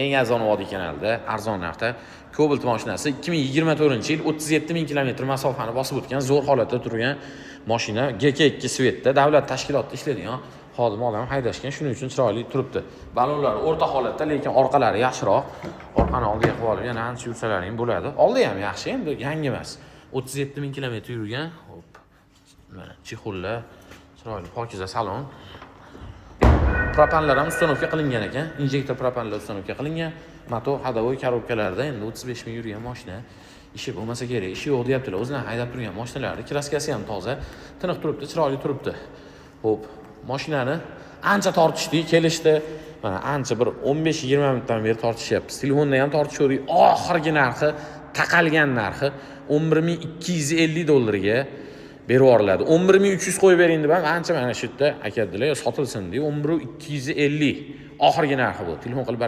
eng arzon vodiy kanalida arzon narxda Cobalt mashinasi 2024-yil 37 ming kilometr masofani bosib o'tgan zo'r holatda turgan mashina GK2 svetda davlat tashkilotida ishlaydigan xodim odam haydashgan, shuning uchun chiroyli turibdi. Balonlari o'rta holatda, lekin orqalari yaxshiroq. Orqani oldiga qo'yib olib yana ancha yursalaring bo'ladi. Oldi ham yaxshi, endi yangi emas. 37 ming kilometr yurgan. Hop. Mana chexullar, chiroyli pokiza salon. Propanlar ham ustanovka qilingan ekan. Injektor propanlar ustanovka qilingan. Motor hadovoy korobkalarda endi 35 ming yurgan mashina. Ishi bo'lmasa kerak, ishi yo'q deyaptilar. O'zidan haydab turgan mashinalarni kraskasi ham toza, tiniq turibdi, chiroyli turibdi. Hop, mashinani ancha tortishdik, kelishdi. Mana ancha bir 15-20 minutdan beri tortishyapmiz. Telefonda ham tortishdik. Oxirgi narxi, taqalgan narxi 11250 dollarga berib yuboriladi. 11300 qo'yib bering deb ham ancha mana shu yerda aka dedilar, sotilsin deb 11250 oxirgi narxi bu. Telefon qilib